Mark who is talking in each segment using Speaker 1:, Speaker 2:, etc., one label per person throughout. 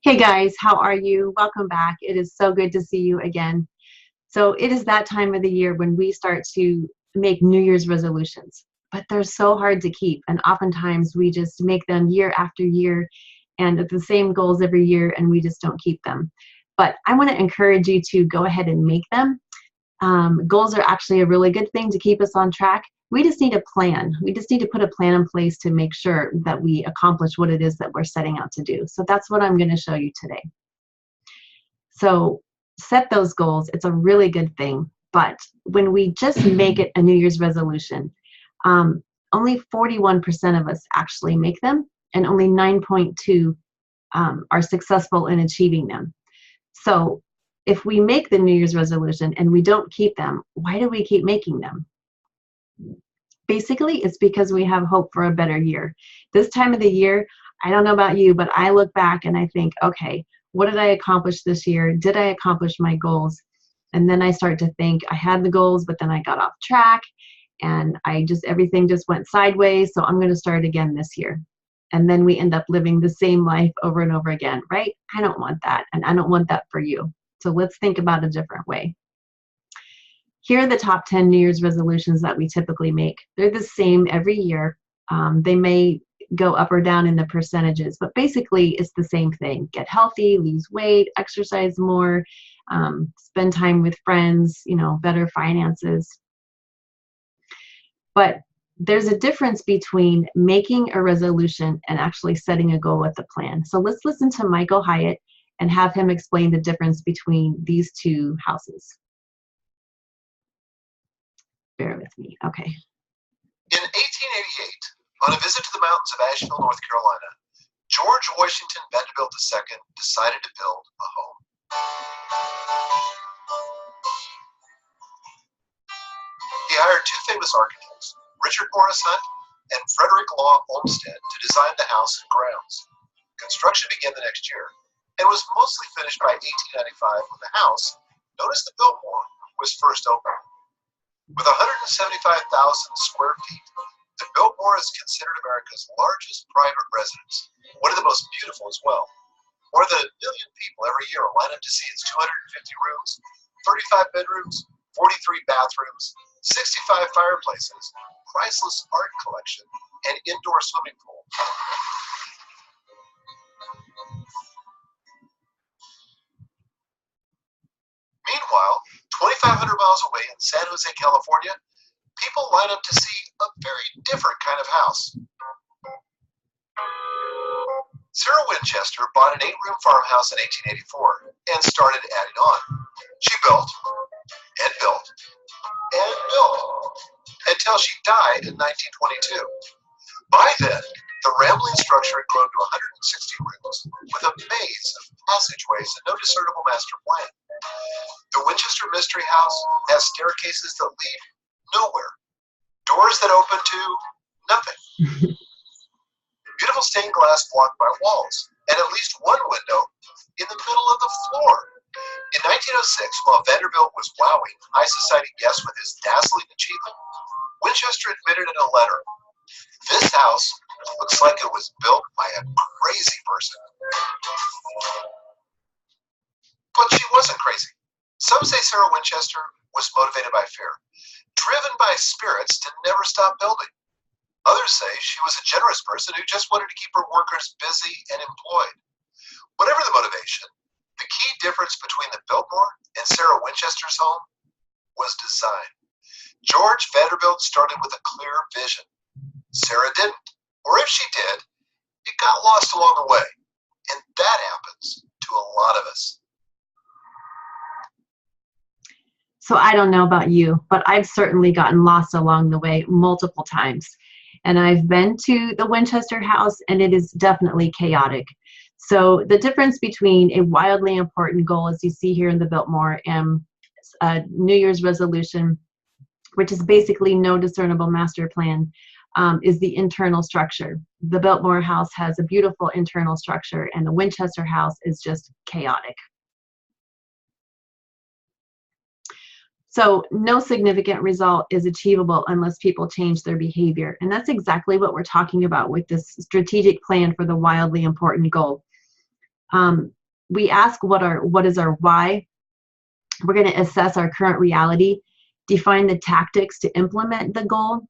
Speaker 1: Hey guys, how are you? Welcome back. It is so good to see you again. So it is that time of the year when we start to make New Year's resolutions, but they're so hard to keep. And oftentimes we just make them year after year and it's the same goals every year and we just don't keep them. But I want to encourage you to go ahead and make them. Goals are actually a really good thing to keep us on track. We just need a plan. We just need to put a plan in place to make sure that we accomplish what it is that we're setting out to do. So that's what I'm going to show you today. So set those goals. It's a really good thing. But when we just make it a New Year's resolution, only 41% of us actually make them, and only 9.2 are successful in achieving them. So if we make the New Year's resolution and we don't keep them, why do we keep making them? Basically, it's because we have hope for a better year. This time of the year, I don't know about you, but I look back and I think, okay, what did I accomplish this year? Did I accomplish my goals? And then I start to think I had the goals, but then I got off track and everything just went sideways. So I'm going to start again this year. And then we end up living the same life over and over again, right? I don't want that. And I don't want that for you. So let's think about a different way. Here are the top 10 New Year's resolutions that we typically make. They're the same every year. They may go up or down in the percentages, but basically it's the same thing. Get healthy, lose weight, exercise more, spend time with friends, better finances. But there's a difference between making a resolution and actually setting a goal with a plan. So let's listen to Michael Hyatt and have him explain the difference between these two houses. Bear with me. Okay.
Speaker 2: In 1888, on a visit to the mountains of Asheville, North Carolina, George Washington Vanderbilt II decided to build a home. He hired two famous architects, Richard Morris Hunt and Frederick Law Olmsted, to design the house and grounds. Construction began the next year and was mostly finished by 1895 when the house, known as the Biltmore, was first opened. With 175,000 square feet, the Biltmore is considered America's largest private residence, one of the most beautiful as well. More than 1 million people every year line up to see its 250 rooms, 35 bedrooms, 43 bathrooms, 65 fireplaces, priceless art collection, and indoor swimming pool. Meanwhile, 2,500 miles away in San Jose, California, people line up to see a very different kind of house. Sarah Winchester bought an 8-room farmhouse in 1884 and started adding on. She built and built and built until she died in 1922. By then, the rambling structure had grown to 160 rooms with a maze of passageways and no discernible master plan. The Winchester Mystery House has staircases that lead nowhere, doors that open to nothing. Beautiful stained glass blocked by walls, and at least one window in the middle of the floor. In 1906, while Vanderbilt was wowing high society guests with his dazzling achievement, Winchester admitted in a letter, "This house looks like it was built by a crazy person." But she wasn't crazy. Some say Sarah Winchester was motivated by fear, driven by spirits to never stop building. Others say she was a generous person who just wanted to keep her workers busy and employed. Whatever the motivation, the key difference between the Biltmore and Sarah Winchester's home was design. George Vanderbilt started with a clear vision. Sarah didn't, or if she did, it got lost along the way. And that happens to a lot of us.
Speaker 1: So I don't know about you, but I've certainly gotten lost along the way multiple times. And I've been to the Winchester house and it is definitely chaotic. So the difference between a wildly important goal, as you see here in the Biltmore, and a New Year's resolution, which is basically no discernible master plan, is the internal structure. The Biltmore house has a beautiful internal structure and the Winchester house is just chaotic. So no significant result is achievable unless people change their behavior. And that's exactly what we're talking about with this strategic plan for the wildly important goal. We ask what is our why. We're going to assess our current reality, define the tactics to implement the goal,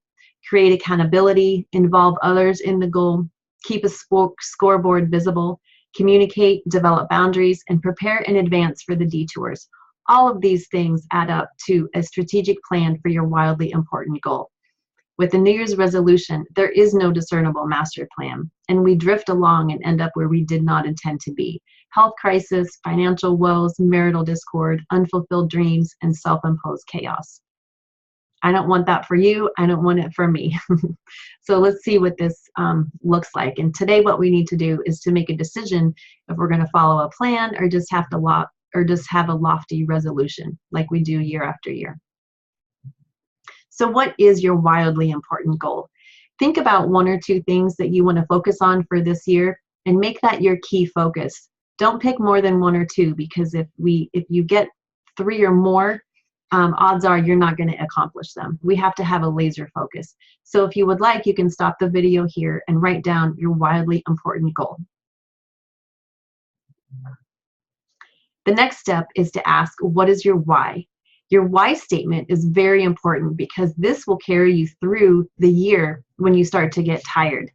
Speaker 1: create accountability, involve others in the goal, keep a scoreboard visible, communicate, develop boundaries, and prepare in advance for the detours. All of these things add up to a strategic plan for your wildly important goal. With a New Year's resolution, there is no discernible master plan, and we drift along and end up where we did not intend to be. Health crisis, financial woes, marital discord, unfulfilled dreams, and self-imposed chaos. I don't want that for you. I don't want it for me. So let's see what this looks like. And today what we need to do is to make a decision if we're going to follow a plan or just have a lofty resolution like we do year after year. So what is your wildly important goal? Think about one or two things that you want to focus on for this year and make that your key focus. Don't pick more than one or two, because if you get three or more, odds are you're not going to accomplish them. We have to have a laser focus. So if you would like, you can stop the video here and write down your wildly important goal. The next step is to ask, what is your why? Your why statement is very important because this will carry you through the year when you start to get tired.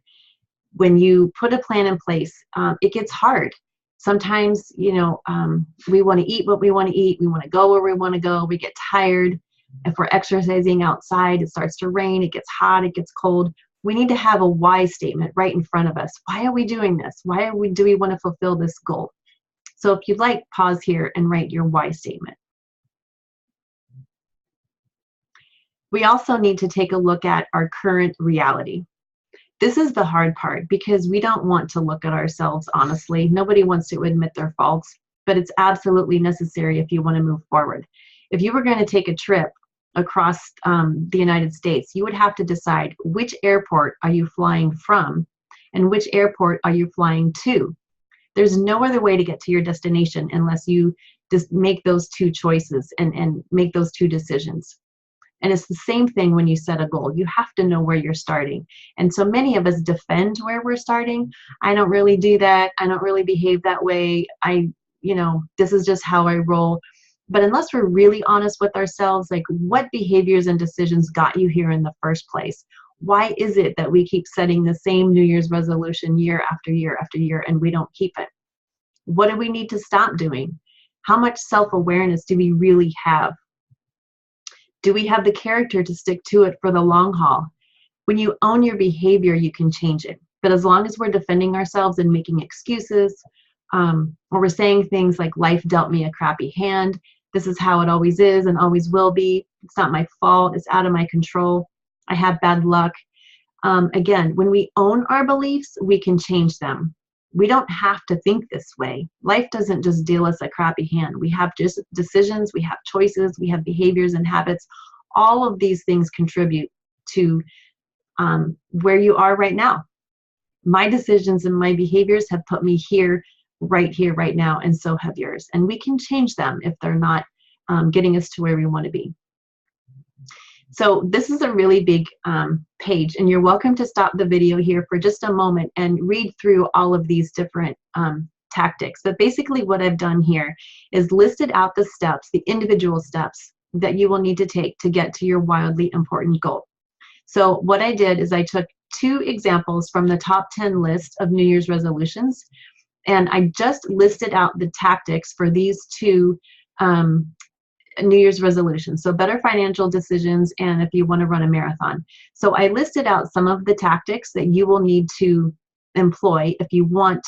Speaker 1: When you put a plan in place, it gets hard. Sometimes, we want to eat what we want to eat. We want to go where we want to go. We get tired. If we're exercising outside, it starts to rain, it gets hot, it gets cold. We need to have a why statement right in front of us. Why are we doing this? Do we want to fulfill this goal? So if you'd like, pause here and write your why statement. We also need to take a look at our current reality. This is the hard part because we don't want to look at ourselves honestly. Nobody wants to admit their faults, but it's absolutely necessary if you want to move forward. If you were going to take a trip across the United States, you would have to decide which airport are you flying from and which airport are you flying to. There's no other way to get to your destination unless you just make those two choices and make those two decisions. And it's the same thing when you set a goal. You have to know where you're starting. And so many of us defend where we're starting. I don't really do that. I don't really behave that way. This is just how I roll. But unless we're really honest with ourselves, like, what behaviors and decisions got you here in the first place? Why is it that we keep setting the same New Year's resolution year after year after year and we don't keep it? What do we need to stop doing? How much self-awareness do we really have? Do we have the character to stick to it for the long haul? When you own your behavior, you can change it. But as long as we're defending ourselves and making excuses, or we're saying things like, life dealt me a crappy hand, this is how it always is and always will be, it's not my fault, it's out of my control, I have bad luck. Again, when we own our beliefs, we can change them. We don't have to think this way. Life doesn't just deal us a crappy hand. We have just decisions, we have choices, we have behaviors and habits. All of these things contribute to where you are right now. My decisions and my behaviors have put me here, right now, and so have yours. And we can change them if they're not getting us to where we want to be. So this is a really big page, and you're welcome to stop the video here for just a moment and read through all of these different tactics. But basically what I've done here is listed out the steps, the individual steps that you will need to take to get to your wildly important goal. So what I did is I took 2 examples from the top 10 list of New Year's resolutions, and I just listed out the tactics for these 2 New Year's resolutions. So better financial decisions, and if you want to run a marathon. So I listed out some of the tactics that you will need to employ if you want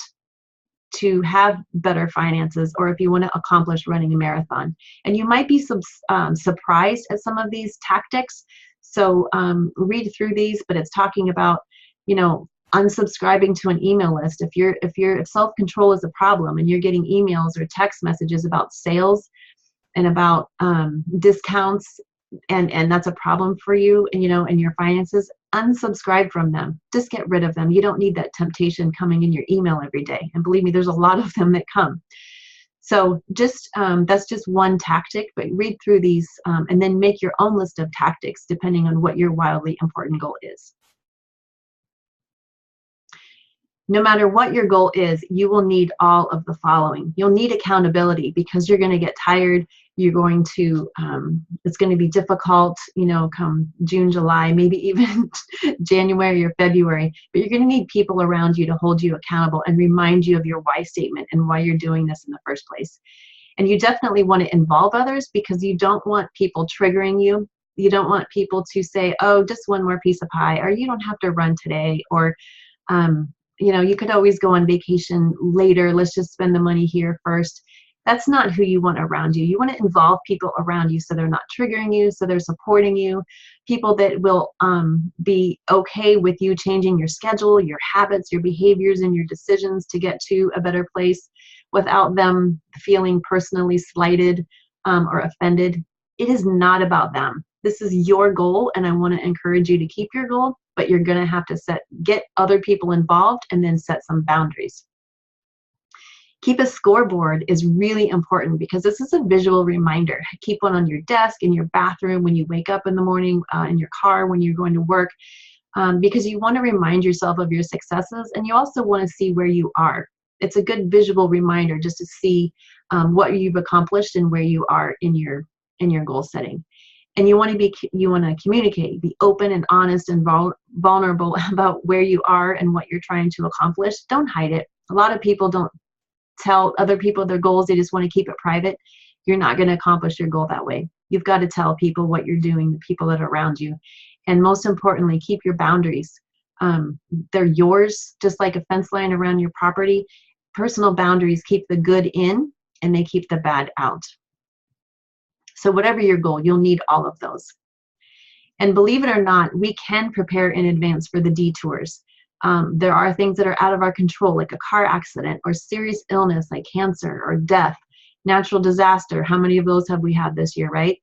Speaker 1: to have better finances or if you want to accomplish running a marathon. And you might be surprised at some of these tactics. So read through these, but it's talking about, unsubscribing to an email list. If self-control is a problem and you're getting emails or text messages about sales and about discounts, and that's a problem for you, and and your finances, unsubscribe from them. Just get rid of them. You don't need that temptation coming in your email every day. And believe me, there's a lot of them that come. So just that's just one tactic, but read through these and then make your own list of tactics depending on what your wildly important goal is. No matter what your goal is, you will need all of the following. You'll need accountability because you're going to get tired. You're going to, it's going to be difficult, you know, come June, July, maybe even January or February. But you're going to need people around you to hold you accountable and remind you of your why statement and why you're doing this in the first place. And you definitely want to involve others because you don't want people triggering you. You don't want people to say, oh, just one more piece of pie, or you don't have to run today, or, you know, you could always go on vacation later. Let's just spend the money here first. That's not who you want around you. You want to involve people around you so they're not triggering you, so they're supporting you. People that will be okay with you changing your schedule, your habits, your behaviors, and your decisions to get to a better place without them feeling personally slighted or offended. It is not about them. This is your goal, and I want to encourage you to keep your goal, but you're going to have to get other people involved and then set some boundaries. Keep a scoreboard is really important because this is a visual reminder. Keep one on your desk, in your bathroom, when you wake up in the morning, in your car, when you're going to work, because you want to remind yourself of your successes, and you also want to see where you are. It's a good visual reminder just to see what you've accomplished and where you are in your goal setting. And you want to communicate, be open and honest and vulnerable about where you are and what you're trying to accomplish. Don't hide it. A lot of people don't tell other people their goals. They just want to keep it private. You're not going to accomplish your goal that way. You've got to tell people what you're doing, the people that are around you. And most importantly, keep your boundaries. They're yours, just like a fence line around your property. Personal boundaries keep the good in and they keep the bad out. So whatever your goal, you'll need all of those. And believe it or not, we can prepare in advance for the detours. There are things that are out of our control, like a car accident or serious illness like cancer or death, natural disaster. How many of those have we had this year, right?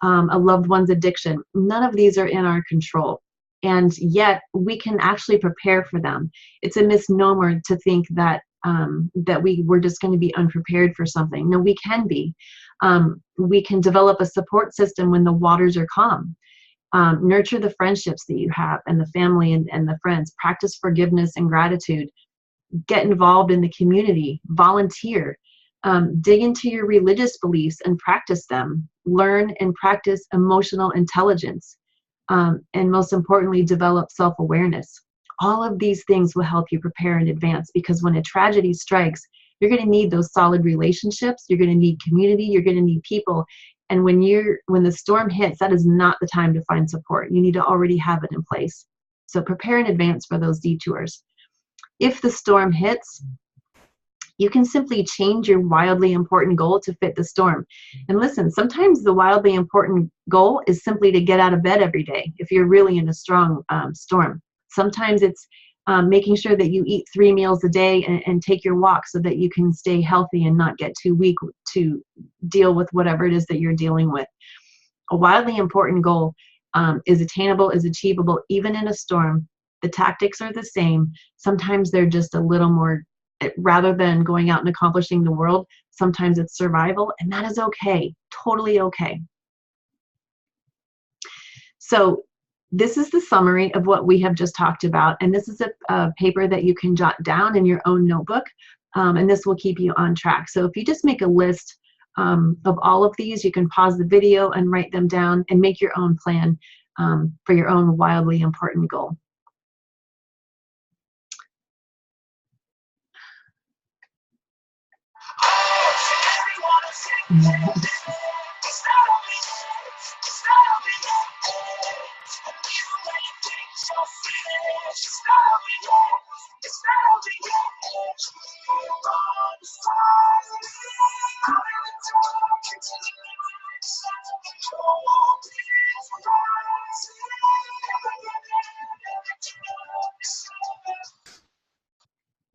Speaker 1: A loved one's addiction. None of these are in our control. And yet we can actually prepare for them. It's a misnomer to think that we're just going to be unprepared for something. No, we can be. We can develop a support system when the waters are calm. Nurture the friendships that you have and the family and the friends. Practice forgiveness and gratitude. Get involved in the community. Volunteer. Dig into your religious beliefs and practice them. Learn and practice emotional intelligence. And most importantly, develop self-awareness. All of these things will help you prepare in advance, because when a tragedy strikes, you're going to need those solid relationships. You're going to need community. You're going to need people. And when the storm hits, that is not the time to find support. You need to already have it in place. So prepare in advance for those detours. If the storm hits, you can simply change your wildly important goal to fit the storm. And listen, sometimes the wildly important goal is simply to get out of bed every day if you're really in a strong storm. Sometimes it's making sure that you eat 3 meals a day and take your walk so that you can stay healthy and not get too weak to deal with whatever it is that you're dealing with. A wildly important goal is attainable, is achievable, even in a storm. The tactics are the same. Sometimes they're just a little more, rather than going out and accomplishing the world, sometimes it's survival, and that is okay, totally okay. So this is the summary of what we have just talked about, and this is a paper that you can jot down in your own notebook, and this will keep you on track. So if you just make a list of all of these, you can pause the video and write them down and make your own plan for your own wildly important goal.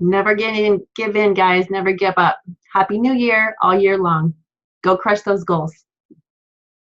Speaker 1: Never give in, guys. Never give up. Happy New Year all year long. Go crush those goals.